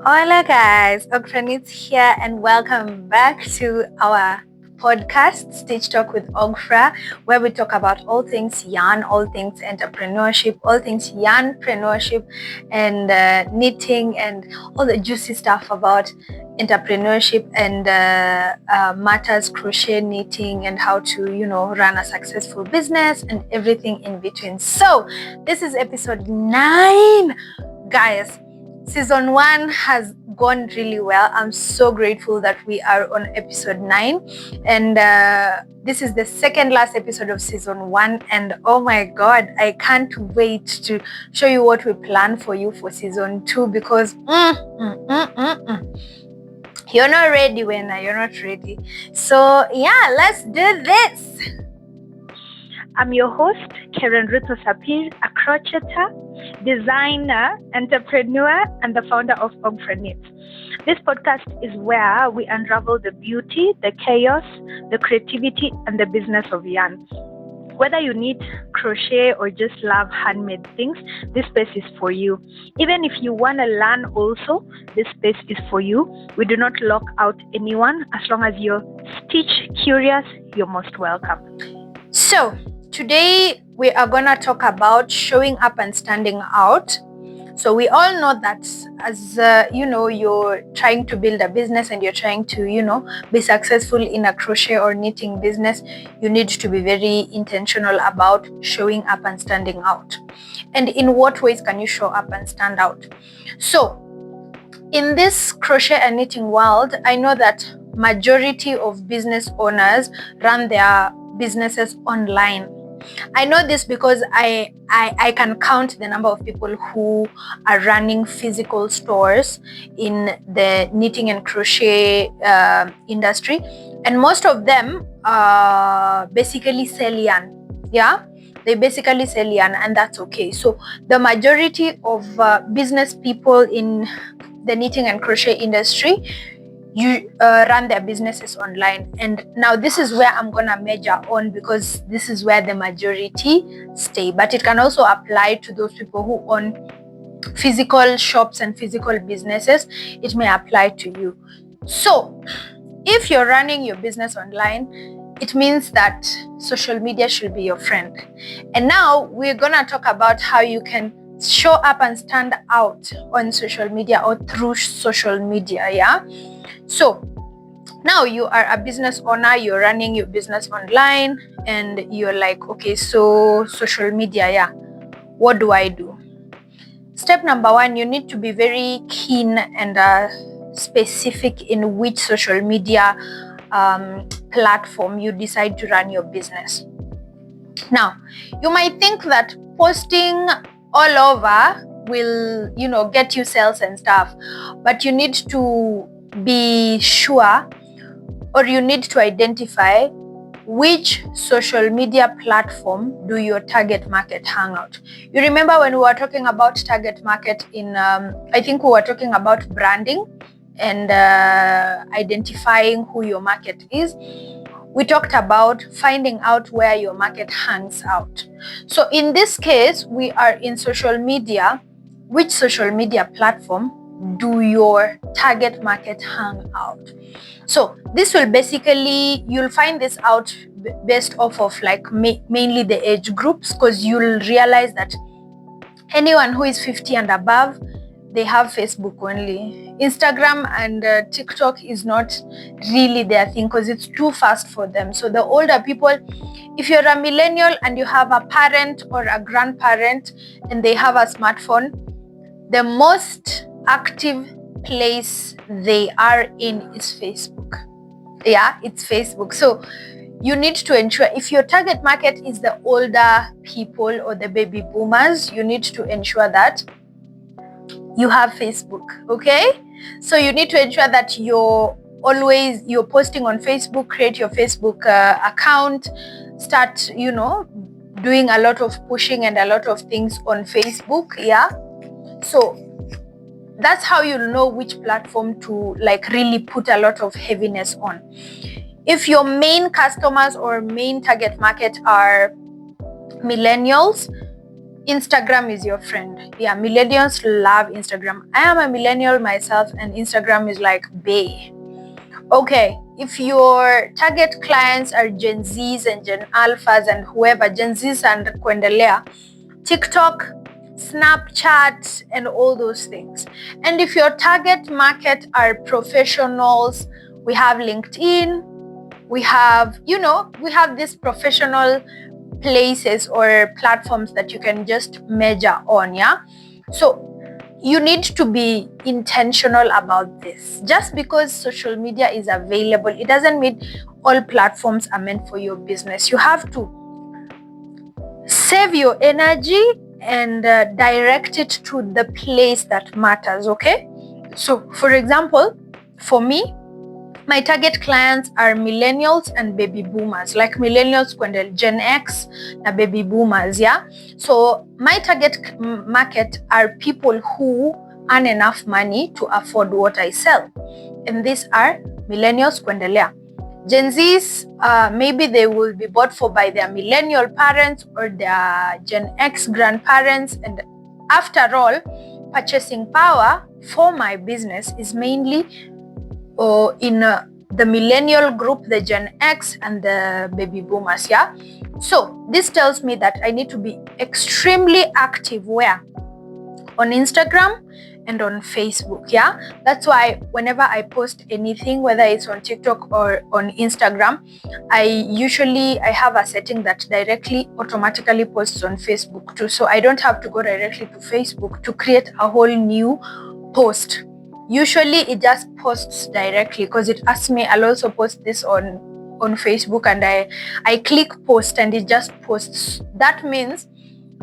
Hola guys, Ogfranit here and welcome back to our podcast, Stitch Talk with Ogfra, where we talk about all things yarn, all things entrepreneurship, all things yarnpreneurship and knitting and all the juicy stuff about entrepreneurship and matters crochet, knitting and how to, run a successful business and everything in between. So this is episode 9, guys. Season 1 has gone really well. I'm so grateful that we are on episode 9 and this is the second last episode of season 1 and oh my god, I can't wait to show you what we plan for you for season 2 because you're not ready when you're not ready. So yeah, let's do this. I'm your host, Karen Ruto Sapir, a crocheter, designer, entrepreneur, and the founder of Ogfranit. This podcast is where we unravel the beauty, the chaos, the creativity, and the business of yarn. Whether you need crochet or just love handmade things, this space is for you. Even if you want to learn also, this space is for you. We do not lock out anyone. As long as you're stitch curious, you're most welcome. So, today we are going to talk about showing up and standing out. So we all know that as you're trying to build a business and you're trying to be successful in a crochet or knitting business, you need to be very intentional about showing up and standing out. And in what ways can you show up and stand out? So in this crochet and knitting world, I know that majority of business owners run their businesses online. I know this because I can count the number of people who are running physical stores in the knitting and crochet industry, and most of them basically sell yarn. Yeah, they basically sell yarn, and that's okay. So the majority of business people in the knitting and crochet industry run their businesses online, and now this is where I'm gonna major on because this is where the majority stay, but it can also apply to those people who own physical shops and physical businesses. It may apply to you. So if you're running your business online, it means that social media should be your friend. And now we're gonna talk about how you can show up and stand out on social media or through social media. Yeah, so now you are a business owner, you're running your business online and you're like, okay, so social media, yeah, what do I do? Step number 1, you need to be very keen and specific in which social media platform you decide to run your business. Now, you might think that posting all over will, get you sales and stuff, but you need to be sure, or you need to identify which social media platform do your target market hang out. You remember when we were talking about target market in, I think we were talking about branding and identifying who your market is. We talked about finding out where your market hangs out. So in this case, we are in social media. Which social media platform do your target market hang out? So this will basically, you'll find this out based off of like mainly the age groups, because you'll realize that anyone who is 50 and above, they have Facebook only. Instagram and TikTok is not really their thing because it's too fast for them. So the older people, if you're a millennial and you have a parent or a grandparent and they have a smartphone, the most active place they are in is Facebook. Yeah, it's Facebook. So you need to ensure, if your target market is the older people or the baby boomers, you need to ensure that you have Facebook. Okay, so you need to ensure that you're posting on Facebook. Create your Facebook account, start doing a lot of pushing and a lot of things on Facebook. Yeah, so that's how you'll know which platform to like really put a lot of heaviness on. If your main customers or main target market are millennials, Instagram is your friend. Yeah, millennials love Instagram. I am a millennial myself, and Instagram is like bae. Okay, if your target clients are Gen Zs and Gen Alphas and whoever, Gen Zs and kuendelea, TikTok, Snapchat, and all those things. And if your target market are professionals, we have LinkedIn, we have these professional places or platforms that you can just measure on. Yeah, so you need to be intentional about this. Just because social media is available, it doesn't mean all platforms are meant for your business. You have to save your energy and direct it to the place that matters. Okay, so for example, for me, my target clients are millennials and baby boomers. Like millennials, Gen X, and baby boomers. Yeah. So my target market are people who earn enough money to afford what I sell, and these are millennials, kuendelea. Gen Zs, maybe they will be bought for by their millennial parents or their Gen X grandparents. And after all, purchasing power for my business is mainly in the millennial group, the Gen X and the baby boomers. Yeah. So this tells me that I need to be extremely active where? On Instagram and on Facebook. Yeah, that's why whenever I post anything, whether it's on TikTok or on Instagram, I have a setting that directly automatically posts on Facebook too, so I don't have to go directly to Facebook to create a whole new post. Usually it just posts directly because it asks me, I'll also post this on Facebook, and I click post and it just posts. That means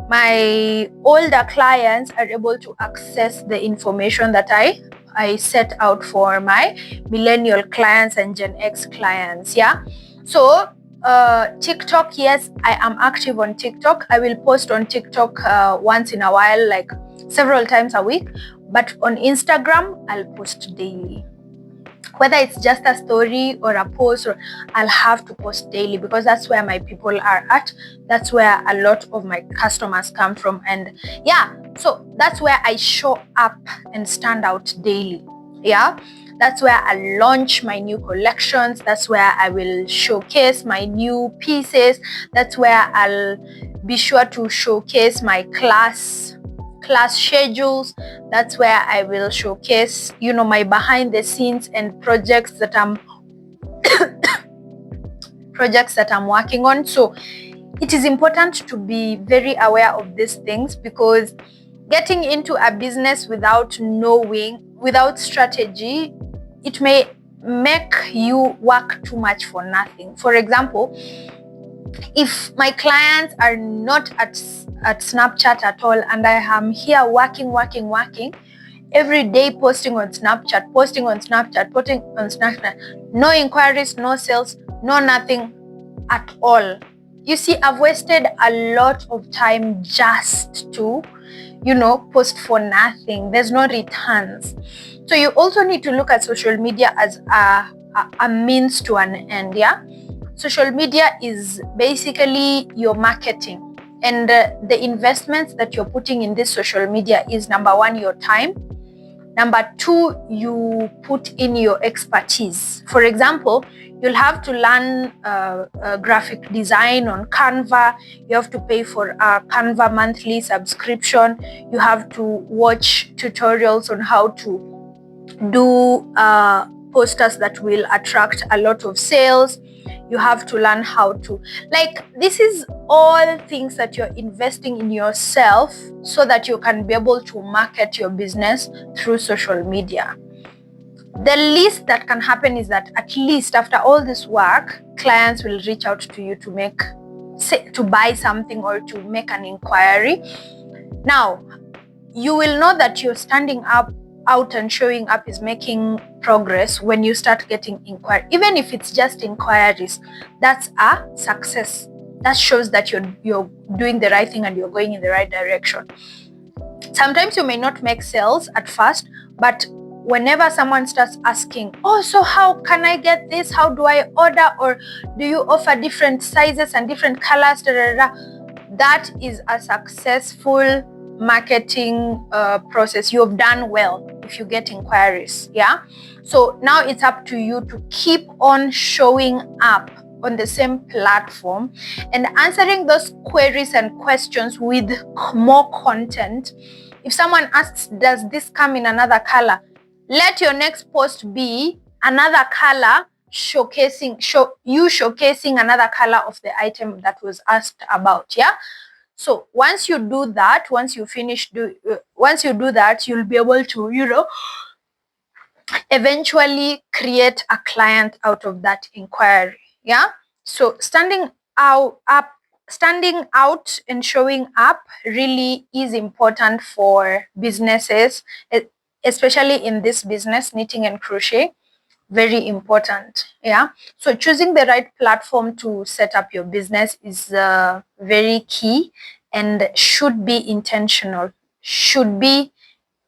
my older clients are able to access the information that I set out for my millennial clients and Gen X clients. Yeah. So TikTok, yes, I am active on TikTok. I will post on TikTok once in a while, like several times a week. But on Instagram, I'll post daily. Whether it's just a story or a post, or I'll have to post daily because that's where my people are at. That's where a lot of my customers come from. And yeah, so that's where I show up and stand out daily. Yeah, that's where I launch my new collections. That's where I will showcase my new pieces. That's where I'll be sure to showcase my class schedules. That's where I will showcase, my behind the scenes and projects that I'm working on. So it is important to be very aware of these things, because getting into a business without strategy, it may make you work too much for nothing. For example, if my clients are not at Snapchat at all, and I am here working every day, posting on Snapchat, no inquiries, no sales, no nothing at all. You see, I've wasted a lot of time just to, post for nothing. There's no returns. So you also need to look at social media as a means to an end. Yeah. Social media is basically your marketing, and the investments that you're putting in this social media is, number one, your time. Number two, you put in your expertise. For example, you'll have to learn graphic design on Canva. You have to pay for a Canva monthly subscription. You have to watch tutorials on how to do posters that will attract a lot of sales. You have to learn how to, this is all things that you're investing in yourself so that you can be able to market your business through social media. The least that can happen is that at least after all this work, clients will reach out to you to buy something or to make an inquiry. Now, you will know that you're standing out and showing up is making progress when you start getting inquiries. Even if it's just inquiries, that's a success. That shows that you're doing the right thing and you're going in the right direction. Sometimes you may not make sales at first, but whenever someone starts asking, so how can I get this? How do I order? Or do you offer different sizes and different colors? that is a successful marketing process. You have done well if you get inquiries. Yeah, so now it's up to you to keep on showing up on the same platform and answering those queries and questions with more content. If someone asks, does this come in another color, let your next post be another color, showcasing another color of the item that was asked about. Yeah, so once you do that, once you do that, you'll be able to eventually create a client out of that inquiry. Yeah, so standing out and showing up really is important for businesses, especially in this business, knitting and crochet. Very important. Yeah, so choosing the right platform to set up your business is very key and should be intentional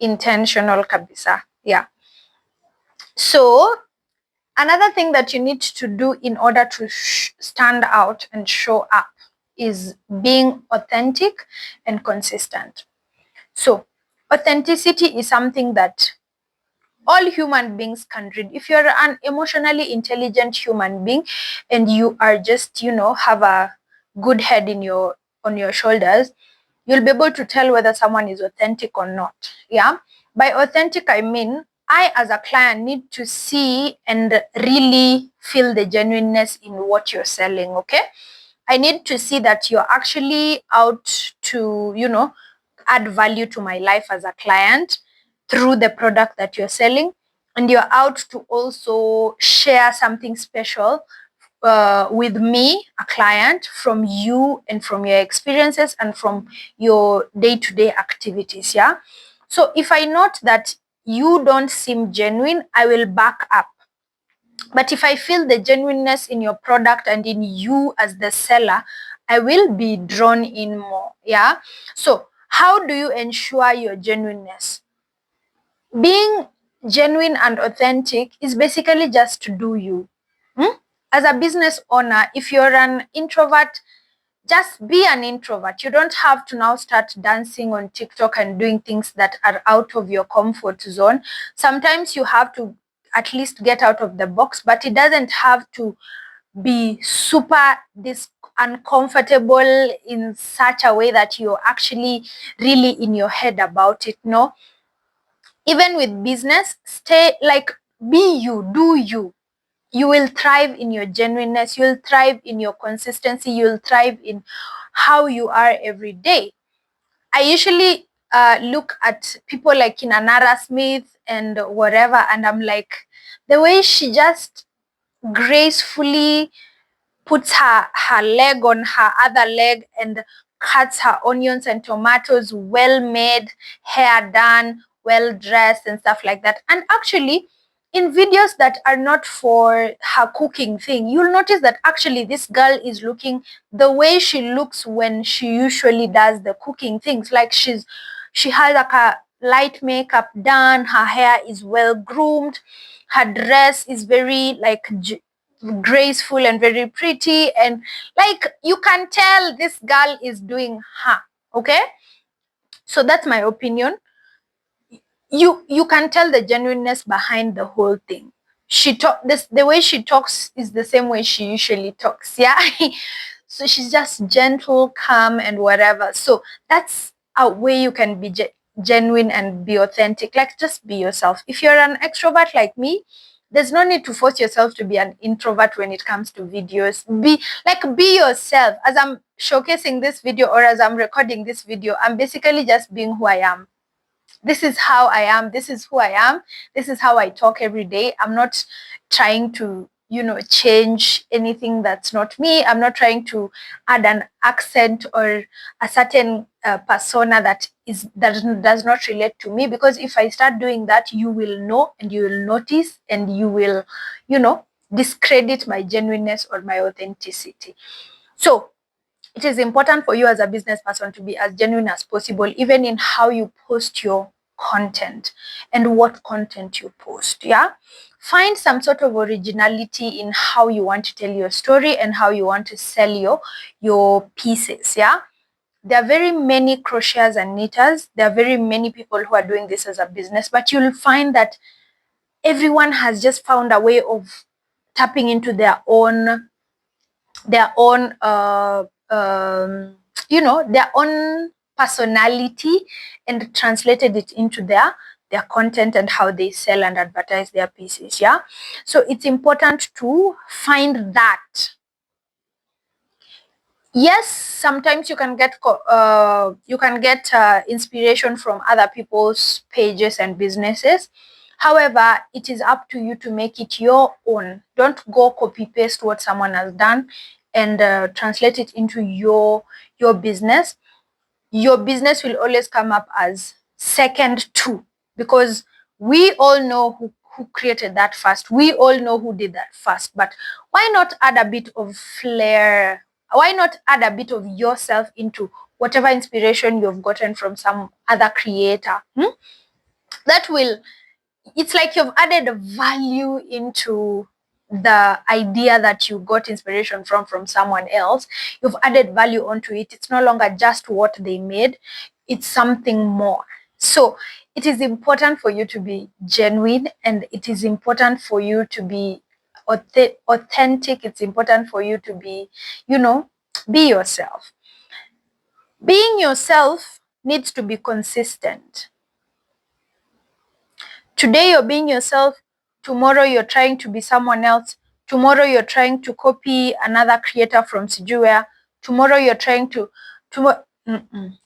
kabisa. Yeah, so another thing that you need to do in order to stand out and show up is being authentic and consistent. So authenticity is something that all human beings can read. If you're an emotionally intelligent human being and you are just, have a good head on your shoulders, you'll be able to tell whether someone is authentic or not. Yeah. By authentic, I mean, I as a client need to see and really feel the genuineness in what you're selling. Okay. I need to see that you're actually out to, add value to my life as a client through the product that you're selling. And you're out to also share something special with me, a client, from you and from your experiences and from your day-to-day activities. Yeah. So if I note that you don't seem genuine, I will back up. But if I feel the genuineness in your product and in you as the seller, I will be drawn in more. Yeah. So how do you ensure your genuineness? Being genuine and authentic is basically just to do you. As a business owner, if you're an introvert, just be an introvert. You don't have to now start dancing on TikTok and doing things that are out of your comfort zone. Sometimes you have to at least get out of the box, but it doesn't have to be super uncomfortable in such a way that you're actually really in your head about it. No, even with business, be you, do you. You will thrive in your genuineness, you'll thrive in your consistency, you'll thrive in how you are every day. I usually look at people like Inanara Smith and whatever, and I'm like, the way she just gracefully puts her leg on her other leg and cuts her onions and tomatoes, well made, hair done, well dressed and stuff like that. And actually, in videos that are not for her cooking thing, you'll notice that actually this girl is looking the way she looks when she usually does the cooking things. Like she has like a light makeup done, her hair is well groomed, her dress is very like graceful and very pretty, and like you can tell this girl is doing her. Okay, so that's my opinion. You can tell the genuineness behind the whole thing. The way she talks is the same way she usually talks. Yeah. So she's just gentle, calm, and whatever. So that's a way you can be genuine and be authentic. Like, just be yourself. If you're an extrovert like me, there's no need to force yourself to be an introvert when it comes to videos. Be yourself. As I'm showcasing this video or as I'm recording this video, I'm basically just being who I am. This is how I am. This is who I am. This is how I talk every day. I'm not trying to, change anything that's not me. I'm not trying to add an accent or a certain persona that does not relate to me. Because if I start doing that, you will know and you will notice and you will, discredit my genuineness or my authenticity. So it is important for you as a business person to be as genuine as possible, even in how you post your content and what content you post. Yeah. Find some sort of originality in how you want to tell your story and how you want to sell your pieces. Yeah. there are very many crocheters and knitters. There are very many people who are doing this as a business, but you'll find that everyone has just found a way of tapping into their own their own personality and translated it into their content and how they sell and advertise their pieces. Yeah, so it's important to find that. Yes, sometimes you can get inspiration from other people's pages and businesses. However, it is up to you to make it your own. Don't go copy paste what someone has done and translate it into your business. Your business will always come up as second to, because we all know who created that first. We all know who did that first. But why not add a bit of flair? Why not add a bit of yourself into whatever inspiration you've gotten from some other creator? That will, it's like you've added value into the idea that you got inspiration from someone else. You've added value onto it. It's no longer just what they made, it's something more. So it is important for you to be genuine, and it is important for you to be authentic. It's important for you to be, be yourself. Being yourself needs to be consistent. Today you're being yourself, tomorrow you're trying to be someone else, tomorrow you're trying to copy another creator from Sijuware, tomorrow you're trying to,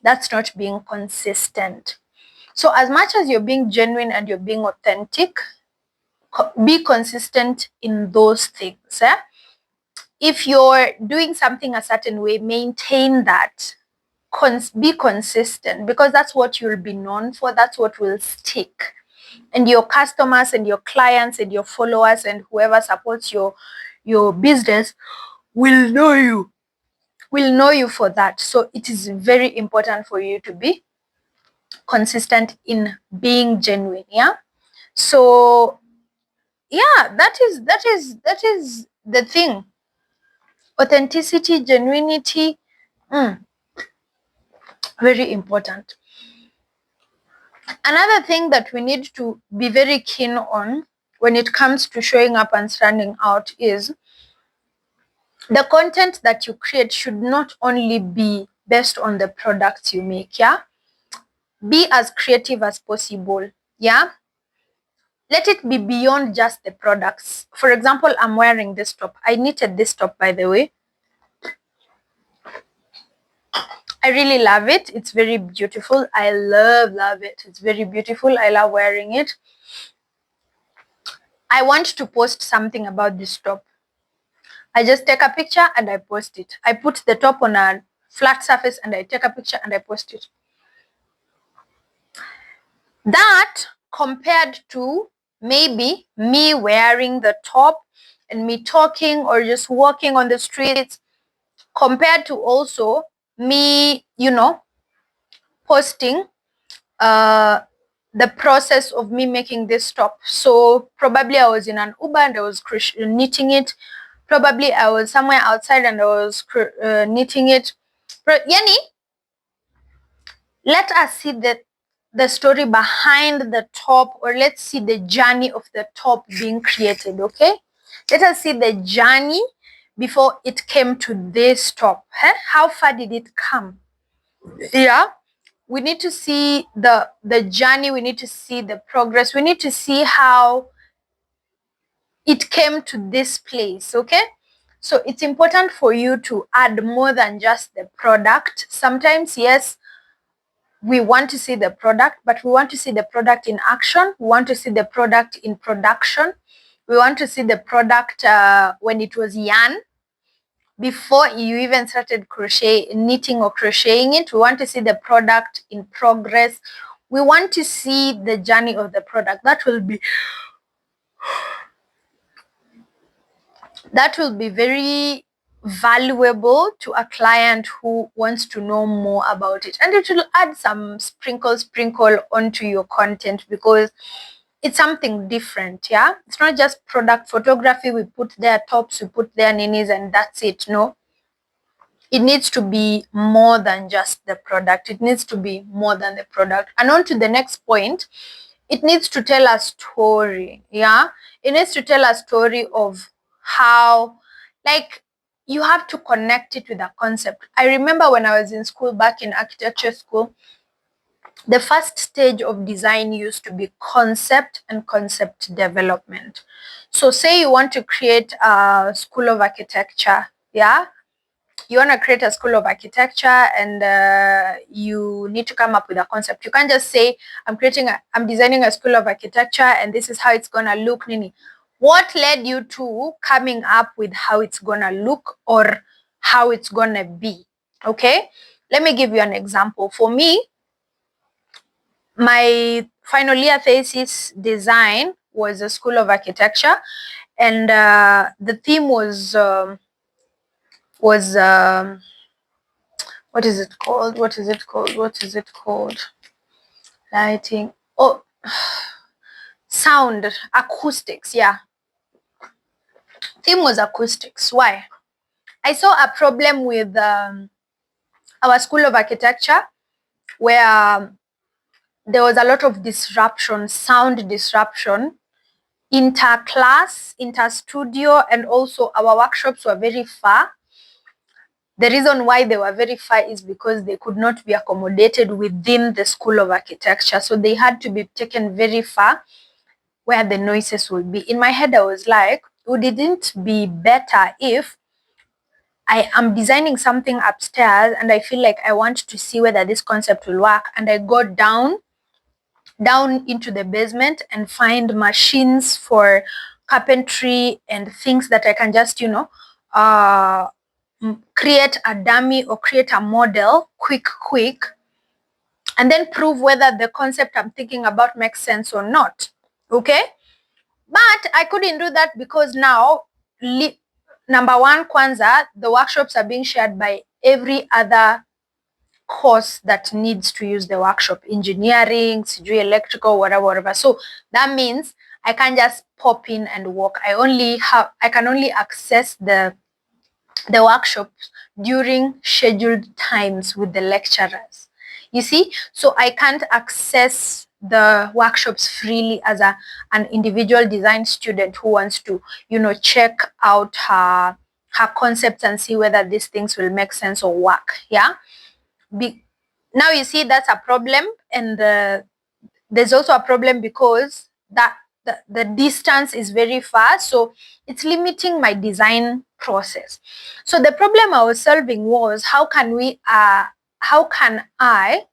that's not being consistent. So as much as you're being genuine and you're being authentic, be consistent in those things. If you're doing something a certain way, maintain that. Be consistent, because that's what you'll be known for. That's what will stick. And your customers and your clients and your followers and whoever supports your business will know you for that. So it is very important for you to be consistent in being genuine. Yeah. So yeah, that is the thing. Authenticity, genuinity, very important. Another thing that we need to be very keen on when it comes to showing up and standing out is the content that you create should not only be based on the products you make. Yeah, be as creative as possible. Yeah, let it be beyond just the products. For example, I'm wearing this top. I knitted this top, by the way. I really love it. It's very beautiful. I love it. It's very beautiful. I love wearing it. I want to post something about this top. I just take a picture and I post it. I put the top on a flat surface and I take a picture and I post it. That, compared to maybe me wearing the top and me talking or just walking on the streets, compared to also me, posting the process of me making this top. So probably I was in an Uber and I was knitting it. Probably I was somewhere outside and I was knitting it. Yani, let us see the story behind the top, or let's see the journey of the top being created. Okay, let us see the journey before it came to this top. How far did it come? Yeah, we need to see the journey. We need to see the progress. We need to see how it came to this place. Okay, so it's important for you to add more than just the product. Sometimes, yes, we want to see the product, but we want to see the product in action. We want to see the product in production. We want to see the product when it was yarn, before you even started knitting or crocheting it. We want to see the product in progress. We want to see the journey of the product. That will be very valuable to a client who wants to know more about it, and it will add some sprinkle onto your content, because it's something different. Yeah, it's not just product photography. We put their tops, we put their ninis, and that's it. No, it needs to be more than just the product. It needs to be more than the product. And on to the next point, it needs to tell a story. Yeah, it needs to tell a story of how, like, you have to connect it with a concept. I remember when I was in school, back in architecture school, the first stage of design used to be concept and concept development. So say you want to create a school of architecture, yeah, you want to create a school of architecture, and you need to come up with a concept. You can't just say, I'm designing a school of architecture and this is how it's gonna look, Nini. What led you to coming up with how it's gonna look or how it's gonna be? Okay, let me give you an example. For me, my final year thesis design was a school of architecture, and the theme was what is it called? What is it called? What is it called? Lighting. Oh, sound, acoustics. Yeah. Theme was acoustics. Why? I saw a problem with our school of architecture where there was a lot of disruption, sound disruption, inter-class, inter-studio, and also our workshops were very far. The reason why they were very far is because they could not be accommodated within the school of architecture. So they had to be taken very far where the noises would be. In my head, I was like, would it be better if I am designing something upstairs and I feel like I want to see whether this concept will work, and I go down into the basement and find machines for carpentry and things that I can just, create a dummy or create a model quick, and then prove whether the concept I'm thinking about makes sense or not. Okay? But I couldn't do that because now, number one, Kwanzaa, the workshops are being shared by every other course that needs to use the workshop, engineering, electrical, whatever. So that means I can't just pop in and walk. I can only access the workshops during scheduled times with the lecturers. You see, so I can't access the workshops freely as an individual design student who wants to, check out her concepts and see whether these things will make sense or work. Yeah. Now you see that's a problem, and there's also a problem because the distance is very far, so it's limiting my design process. So the problem I was solving was how can I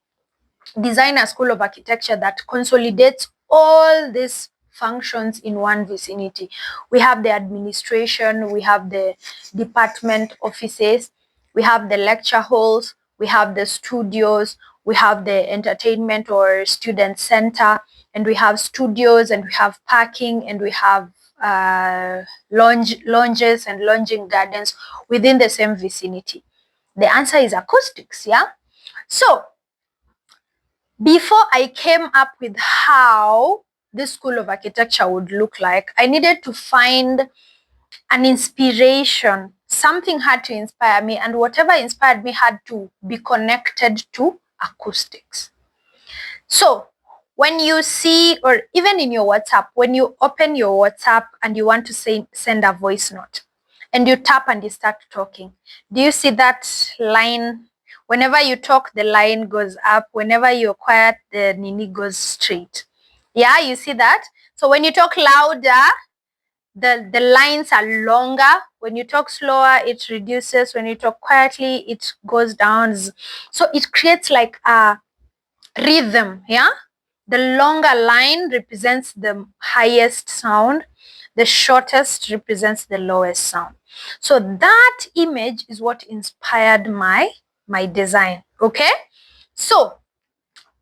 design a school of architecture that consolidates all these functions in one vicinity. We have the administration, we have the department offices, we have the lecture halls, we have the studios, we have the entertainment or student center, and we have studios, and we have parking, and we have lounges and lounging gardens within the same vicinity. The answer is acoustics. Yeah. So before I came up with how this school of architecture would look like, I needed to find an inspiration. Something had to inspire me, and whatever inspired me had to be connected to acoustics. So when you see, or even in your WhatsApp, when you open your WhatsApp and you want to send a voice note, and you tap and you start talking, do you see that line? Whenever you talk, the line goes up. Whenever you're quiet, the nini goes straight. Yeah, you see that? So when you talk louder, the lines are longer. When you talk slower, it reduces. When you talk quietly, it goes down. So it creates like a rhythm. Yeah. The longer line represents the highest sound. The shortest represents the lowest sound. So that image is what inspired my design. Okay. So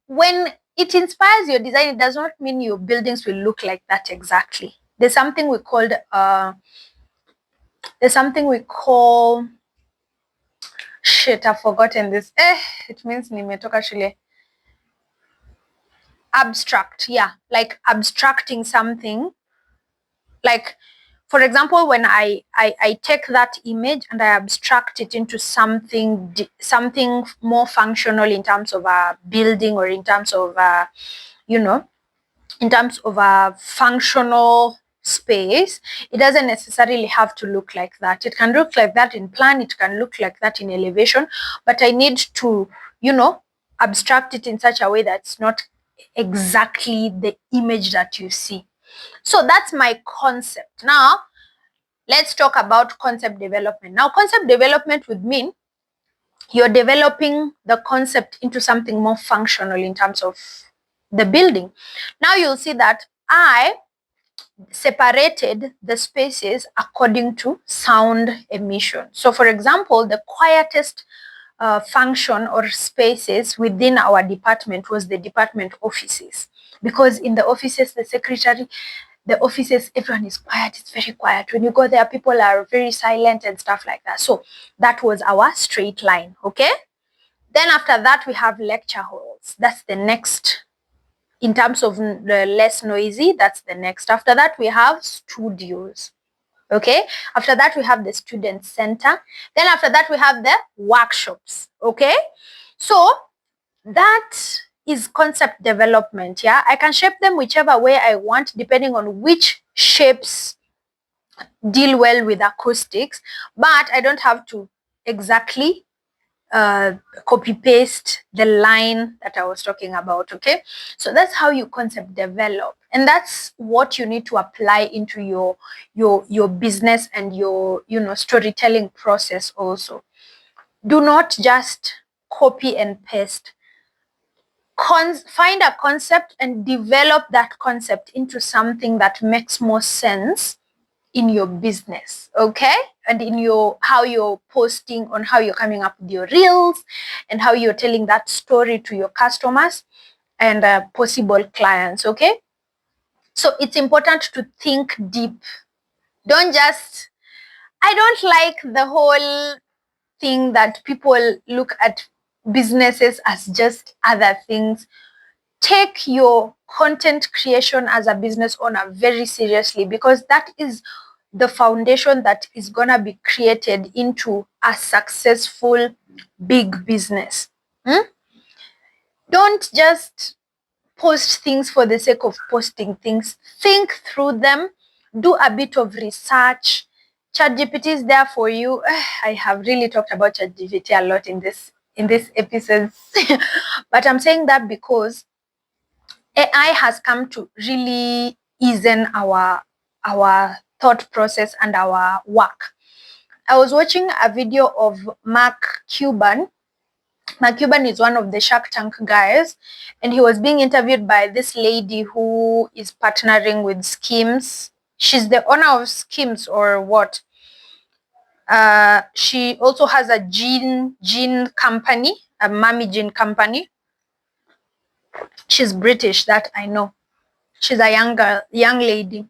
when it inspires your design, it does not mean your buildings will look like that exactly. There's something we call shit, I've forgotten this. It means nimetoka shule. Abstract. Yeah, like abstracting something. Like For example, when I take that image and I abstract it into something more functional in terms of a building, or in terms of in terms of a functional space, it doesn't necessarily have to look like that. It can look like that in plan, it can look like that in elevation, but I need to, abstract it in such a way that's not exactly the image that you see. So that's my concept. Now, let's talk about concept development. Now, concept development would mean you're developing the concept into something more functional in terms of the building. Now you'll see that I separated the spaces according to sound emission. So for example, the quietest function or spaces within our department was the department offices, because in the offices, the offices, everyone is quiet. It's very quiet. When you go there, people are very silent and stuff like that. So that was our straight line. Okay. Then after that, we have lecture halls. That's the next. In terms of the less noisy, that's the next. After that, we have studios. Okay. After that, we have the student center. Then after that, we have the workshops. Okay. So that is concept development. Yeah. I can shape them whichever way I want, depending on which shapes deal well with acoustics, but I don't have to exactly copy paste the line that I was talking about. Okay. So that's how you concept develop. And that's what you need to apply into your business and your, storytelling process also. Do not just copy and paste. Find a concept and develop that concept into something that makes more sense in your business, okay? And in how you're posting, on how you're coming up with your reels, and how you're telling that story to your customers and possible clients, okay? So it's important to think deep. I don't like the whole thing that people look at businesses as just other things. Take your content creation as a business owner very seriously, because that is the foundation that is going to be created into a successful big business. Don't just post things for the sake of posting things. Think through them. Do a bit of research. ChatGPT is there for you. I have really talked about ChatGPT a lot in this episode, but I'm saying that because AI has come to really ease our thought process and our work. I was watching a video of Mark Cuban. Mark Cuban is one of the Shark Tank guys, and he was being interviewed by this lady who is partnering with Skims. She's the owner of Skims, or what? She also has a gin company, a mommy gin company. She's British, that I know. She's a young lady.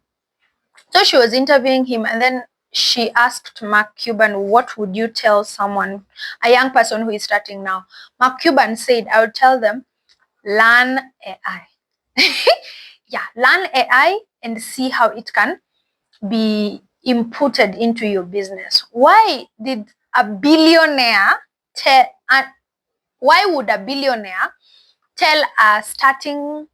So she was interviewing him, and then she asked Mark Cuban, what would you tell someone, a young person who is starting now? Mark Cuban said, I would tell them, learn AI. Yeah, learn AI and see how it can be inputted into your business. Why would a billionaire tell a starting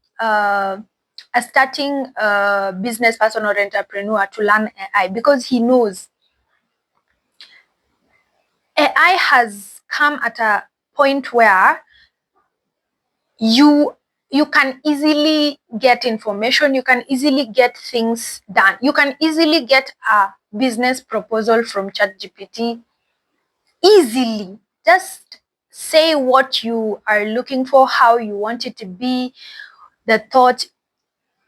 business person or entrepreneur to learn AI? Because he knows AI has come at a point where you can easily get information, you can easily get things done. You can easily get a business proposal from ChatGPT easily. Just say what you are looking for, how you want it to be, the thought.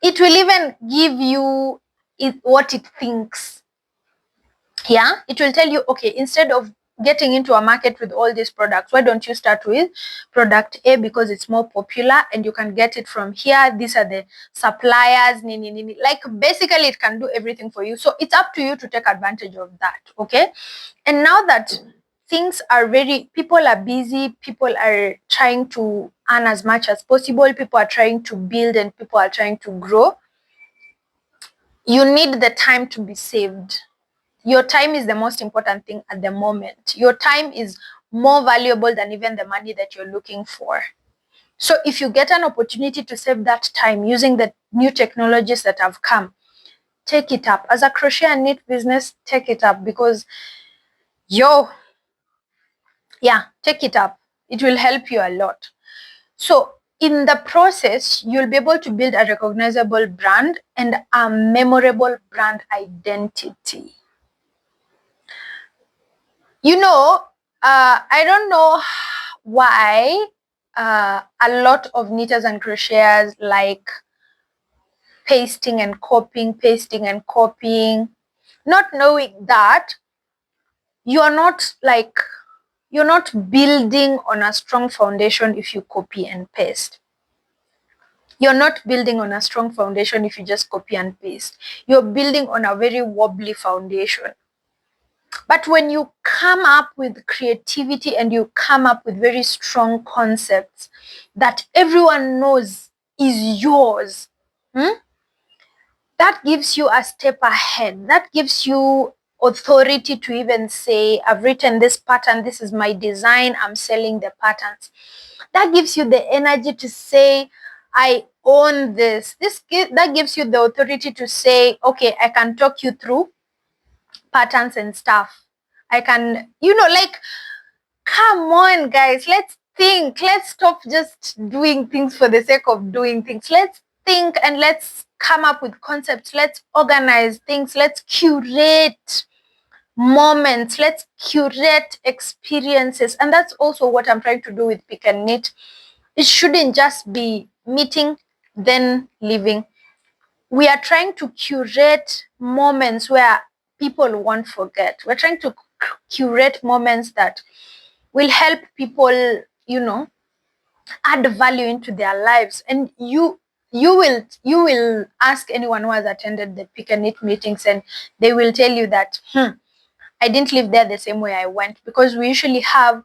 It will even give you what it thinks. Yeah, it will tell you, okay, instead of getting into a market with all these products, why don't you start with product A, because it's more popular and you can get it from here. These are the suppliers. Like basically it can do everything for you. So it's up to you to take advantage of that. Okay. And now that people are busy, people are trying to earn as much as possible, people are trying to build, and people are trying to grow, You need the time to be saved. Your time is the most important thing at the moment. Your time is more valuable than even the money that you're looking for. So if you get an opportunity to save that time using the new technologies that have come, take it up. As a crochet and knit business, take it up, because take it up. It will help you a lot. So in the process, you'll be able to build a recognizable brand and a memorable brand identity. I don't know why a lot of knitters and crocheters like pasting and copying, not knowing that you're not building on a strong foundation if you copy and paste. You're not building on a strong foundation if you just copy and paste. You're building on a very wobbly foundation. But when you come up with creativity and you come up with very strong concepts that everyone knows is yours, that gives you a step ahead. That gives you authority to even say, I've written this pattern, this is my design, I'm selling the patterns. That gives you the energy to say, I own this. That gives you the authority to say, okay, I can talk you through patterns and stuff. I can, come on, guys, let's think. Let's stop just doing things for the sake of doing things. Let's think and let's come up with concepts. Let's organize things. Let's curate moments. Let's curate experiences. And that's also what I'm trying to do with Pick and Knit. It shouldn't just be meeting, then leaving. We are trying to curate moments where people won't forget. We're trying to curate moments that will help people, add value into their lives. And you will ask anyone who has attended the Pick and Knit meetings, and they will tell you that I didn't live there the same way I went, because we usually have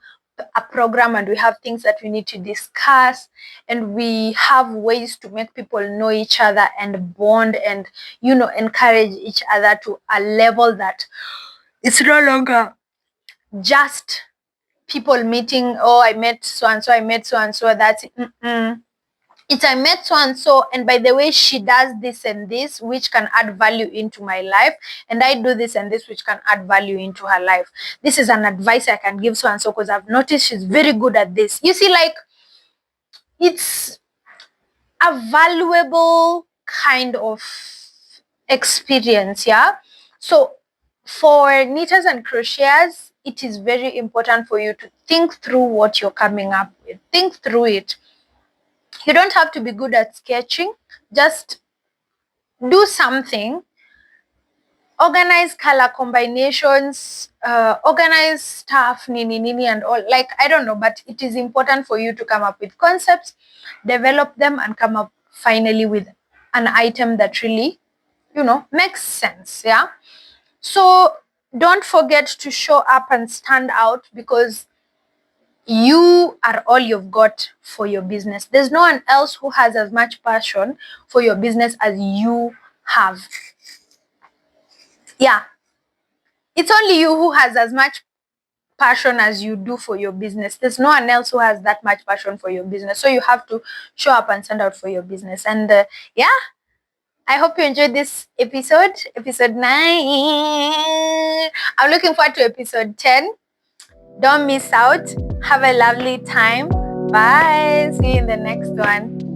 a program and we have things that we need to discuss, and we have ways to make people know each other and bond and encourage each other to a level that it's no longer just people meeting, oh, I met so and so, that's it. It's I met so and so, and by the way, she does this and this, which can add value into my life, and I do this and this, which can add value into her life. This is an advice I can give so and so because I've noticed she's very good at this. You see, it's a valuable kind of experience, yeah? So for knitters and crocheters, it is very important for you to think through what you're coming up with. Think through it. You don't have to be good at sketching. Just do something. Organize color combinations, organize stuff, nini, and all. I don't know, but it is important for you to come up with concepts, develop them, and come up finally with an item that really, makes sense, yeah? So don't forget to show up and stand out, because you are all you've got for your business. There's no one else who has as much passion for your business as you have. Yeah. It's only you who has as much passion as you do for your business. There's no one else who has that much passion for your business. So you have to show up and stand out for your business. And I hope you enjoyed this episode 9. I'm looking forward to episode 10. Don't miss out. Have a lovely time. Bye. See you in the next one.